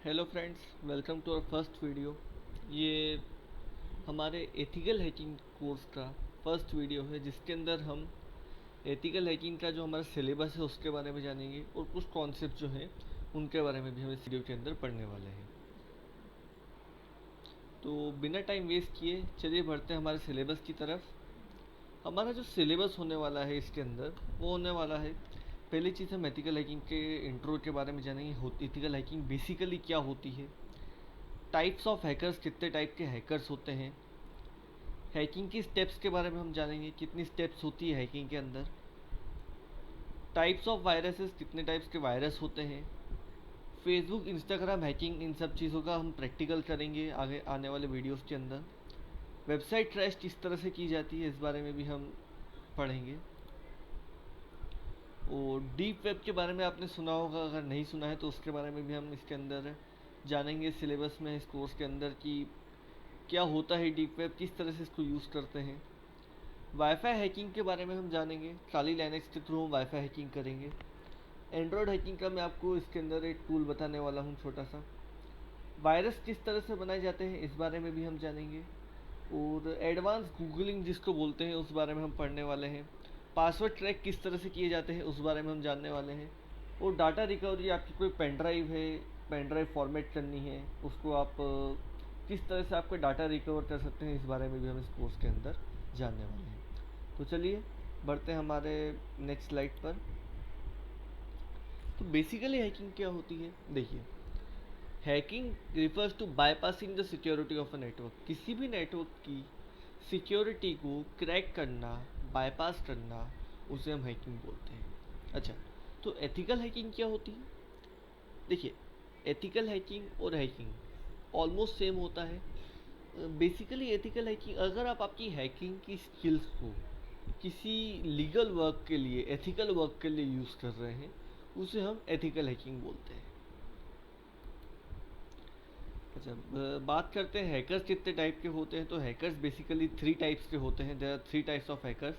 Hello friends, welcome to our first video. ये हमारे ethical hacking course का first video है, जिसके अंदर हम एथिकल हैकिंग का जो हमारा सिलेबस है उसके बारे में जानेंगे और कुछ कॉन्सेप्ट जो हैं उनके बारे में भी हम इस वीडियो के अंदर पढ़ने वाले हैं। तो बिना टाइम वेस्ट किए चलिए बढ़ते हैं हमारे सिलेबस की तरफ। हमारा जो सिलेबस होने वाला है इसके अंदर वो होने वाला है, पहली चीज़ हम एथिकल हैकिंग के इंट्रो के बारे में जानेंगे। एथिकल हैकिंग बेसिकली क्या होती है, टाइप्स ऑफ हैकर्स, कितने टाइप के हैकर्स होते हैं, हैकिंग की स्टेप्स के बारे में हम जानेंगे, कितनी स्टेप्स होती है हैकिंग के अंदर, टाइप्स ऑफ वायरसेस, कितने टाइप्स के वायरस होते हैं, फेसबुक इंस्टाग्राम हैकिंग, इन सब चीज़ों का हम प्रैक्टिकल करेंगे आगे आने वाले वीडियोस के अंदर। वेबसाइट ट्रैश किस तरह से की जाती है इस बारे में भी हम पढ़ेंगे। और डीप वेब के बारे में आपने सुना होगा, अगर नहीं सुना है तो उसके बारे में भी हम इसके अंदर जानेंगे सिलेबस में, इस कोर्स के अंदर, कि क्या होता है डीप वेब, किस तरह से इसको यूज़ करते हैं। वाईफाई हैकिंग के बारे में हम जानेंगे, काली लाइनेक्स के थ्रू हम वाईफाई हैकिंग करेंगे। एंड्रॉयड हैकिंग का मैं आपको इसके अंदर एक टूल बताने वाला हूँ छोटा सा। वायरस किस तरह से बनाए जाते हैं इस बारे में भी हम जानेंगे। और एडवांस गूगलिंग जिसको बोलते हैं उस बारे में हम पढ़ने वाले हैं। पासवर्ड ट्रैक किस तरह से किए जाते हैं उस बारे में हम जानने वाले हैं। और डाटा रिकवरी, आपकी कोई पेन ड्राइव है, पेन ड्राइव फॉर्मेट करनी है, उसको आप किस तरह से आपका डाटा रिकवर कर सकते हैं इस बारे में भी हम इस कोर्स के अंदर जानने वाले हैं। तो चलिए बढ़ते हैं हमारे नेक्स्ट स्लाइड पर। तो बेसिकली हैकिंग क्या होती है, देखिए, hacking refers to bypassing the security of a network. किसी भी नेटवर्क की सिक्योरिटी को क्रैक करना, बाईपास करना, उसे हम हैकिंग बोलते हैं। अच्छा, तो एथिकल हैकिंग क्या होती है? देखिए, एथिकल हैकिंग और हैकिंग ऑलमोस्ट सेम होता है। बेसिकली एथिकल हैकिंग, अगर आप आपकी हैकिंग की स्किल्स को किसी लीगल वर्क के लिए, एथिकल वर्क के लिए यूज़ कर रहे हैं, उसे हम एथिकल हैकिंग बोलते हैं। अच्छा, बात करते हैं हैकर्स कितने टाइप के होते हैं। तो हैकर्स बेसिकली थ्री टाइप्स के होते हैं। There are three types of hackers: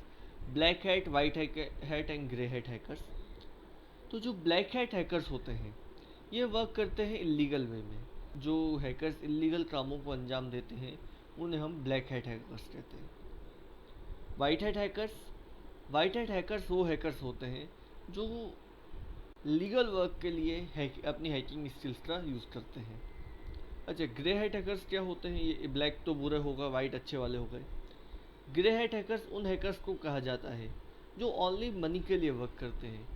black hat, white hat and grey hat hackers. तो जो ब्लैक हैट हैकर्स होते हैं ये वर्क करते हैं इलीगल वे में। जो हैकर्स इलीगल कामों को अंजाम देते हैं उन्हें हम ब्लैक हैट हैकर्स कहते हैं। White hat hackers, white hat hackers वो हैकर्स होते हैं जो लीगल वर्क के लिए अपनी हैकिंग स्किल्स का यूज़ करते हैं। अच्छा, ग्रे हैट हैकर्स क्या होते हैं? ये ब्लैक तो बुरे होगा, वाइट अच्छे वाले हो गए। ग्रे हैट हैकर्स उन हैकर्स को कहा जाता है जो ओनली मनी के लिए वर्क करते हैं।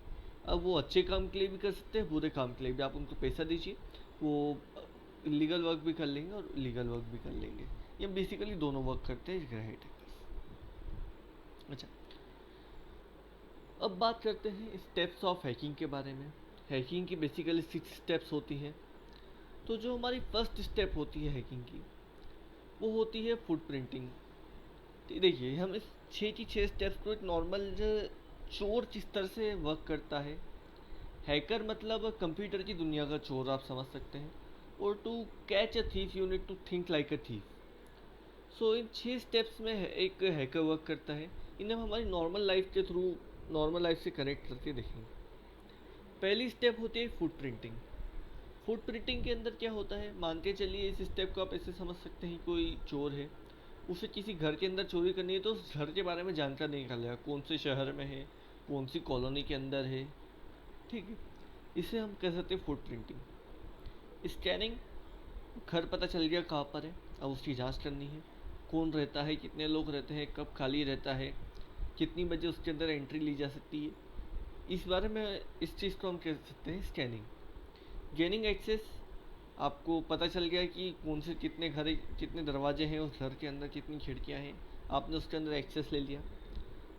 अब वो अच्छे काम के लिए भी कर सकते हैं, बुरे काम के लिए भी। आप उनको पैसा दीजिए, वो लीगल वर्क भी कर लेंगे और लीगल वर्क भी कर लेंगे। ये बेसिकली दोनों वर्क करते हैं ग्रे हैट हैकर्स। अच्छा, अब बात करते हैं स्टेप्स ऑफ हैकिंग के बारे में। हैकिंग की बेसिकली 6 स्टेप्स होती हैं। तो जो हमारी फर्स्ट स्टेप होती है हैकिंग की, वो होती है फुटप्रिंटिंग। तो देखिए, हम इस 6 की 6 स्टेप्स को एक नॉर्मल चोर जिस तरह से वर्क करता है, हैकर मतलब कंप्यूटर की दुनिया का चोर आप समझ सकते हैं। और to catch a thief you need to think like a thief. So in 6 steps में एक हैकर वर्क करता है। इन्हें हम हमारी नॉर्मल लाइफ के थ्रू, नॉर्मल लाइफ से कनेक्ट करके देखेंगे। पहली स्टेप होती है फुट प्रिंटिंग। फुट प्रिंटिंग के अंदर क्या होता है, मान के चलिए इस स्टेप को आप ऐसे समझ सकते हैं, कोई चोर है, उसे किसी घर के अंदर चोरी करनी है, तो उस घर के बारे में जानकारी निकालेगा, कौन से शहर में है, कौन सी कॉलोनी के अंदर है। ठीक है, इसे हम कह सकते हैं फुट प्रिंटिंग। स्कैनिंग, घर पता चल गया कहाँ पर है, अब उसकी जांच करनी है, कौन रहता है, कितने लोग रहते हैं, कब खाली रहता है, कितनी बजे उसके अंदर एंट्री ली जा सकती है, इस बारे में, इस चीज़ को हम कह सकते हैं स्कैनिंग। गेनिंग एक्सेस, आपको पता चल गया कि कौन से कितने घर, कितने दरवाजे हैं उस घर के अंदर, कितनी खिड़कियां हैं, आपने उसके अंदर एक्सेस ले लिया।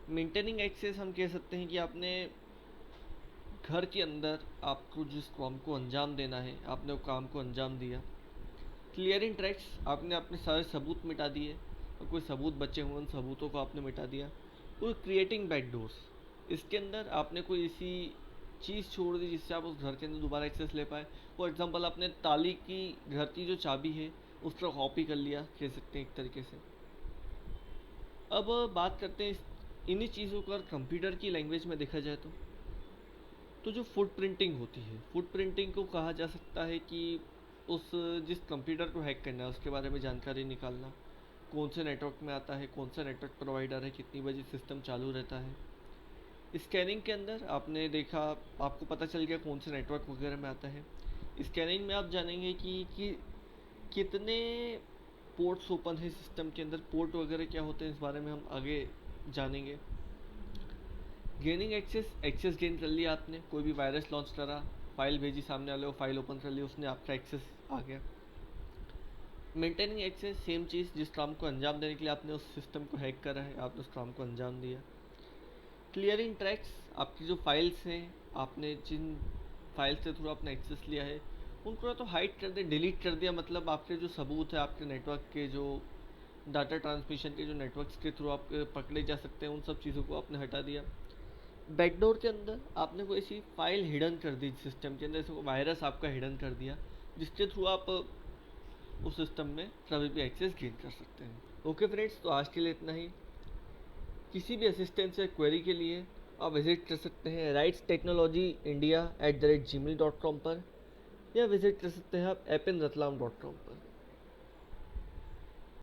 मेंटेनिंग एक्सेस, हम कह सकते हैं कि आपने घर के अंदर आपको जिस काम को अंजाम देना है, आपने वो काम को अंजाम दिया। क्लियरिंग ट्रैक्स, आपने अपने सारे सबूत मिटा दिए, और कोई सबूत बचे हुए उन सबूतों को आपने मिटा दिया। और क्रिएटिंग बैकडोर्स, इसके अंदर आपने कोई ऐसी चीज़ छोड़ दी जिससे आप उस घर के अंदर दोबारा एक्सेस ले पाए। फॉर एग्जांपल, आपने ताली की, घर की जो चाबी है उसका कॉपी कर लिया, कह सकते हैं एक तरीके से। अब बात करते हैं इन्हीं चीज़ों को अगर कंप्यूटर की लैंग्वेज में देखा जाए तो जो फुट प्रिंटिंग होती है, फुट प्रिंटिंग को कहा जा सकता है कि उस जिस कंप्यूटर को हैक करना है उसके बारे में जानकारी निकालना, कौन से नेटवर्क में आता है, कौन सा नेटवर्क प्रोवाइडर है, कितनी बजे सिस्टम चालू रहता है। स्कैनिंग के अंदर आपने देखा, आपको पता चल गया कौन से नेटवर्क वगैरह में आता है। स्कैनिंग में आप जानेंगे कि कितने पोर्ट्स ओपन है सिस्टम के अंदर, पोर्ट वगैरह क्या होते हैं, इस बारे में हम आगे जानेंगे। गेनिंग एक्सेस, एक्सेस गेन कर लिया आपने, कोई भी वायरस लॉन्च करा, फाइल भेजी सामने वाले को, फाइल ओपन कर ली उसने, आपका एक्सेस आ गया। मेंटेनिंग एक्सेस, सेम चीज़, जिस काम को अंजाम देने के लिए आपने उस सिस्टम को हैक करा है, आपने उस काम को अंजाम दिया। क्लियरिंग ट्रैक्स, आपकी जो फाइल्स हैं, आपने जिन फाइल्स के थ्रू आपने एक्सेस लिया है उनको तो हाइड कर दिया, डिलीट कर दिया, मतलब आपके जो सबूत है आपके नेटवर्क के, जो डाटा ट्रांसमिशन के जो नेटवर्क्स के थ्रू आप पकड़े जा सकते हैं, उन सब चीज़ों को आपने हटा दिया। बैकडोर के अंदर आपने कोई ऐसी फाइल हिडन कर दी सिस्टम के अंदर, जैसे वायरस आपका हिडन कर दिया, जिसके थ्रू आप उस सिस्टम में कभी भी एक्सेस गेन कर सकते हैं। ओके फ्रेंड्स, तो आज के लिए इतना ही। किसी भी असिस्टेंस या क्वेरी के लिए आप विज़िट कर सकते हैं rightstechnologyindia@gmail.com पर, या विज़िट कर सकते हैं आप appinratlam.com पर।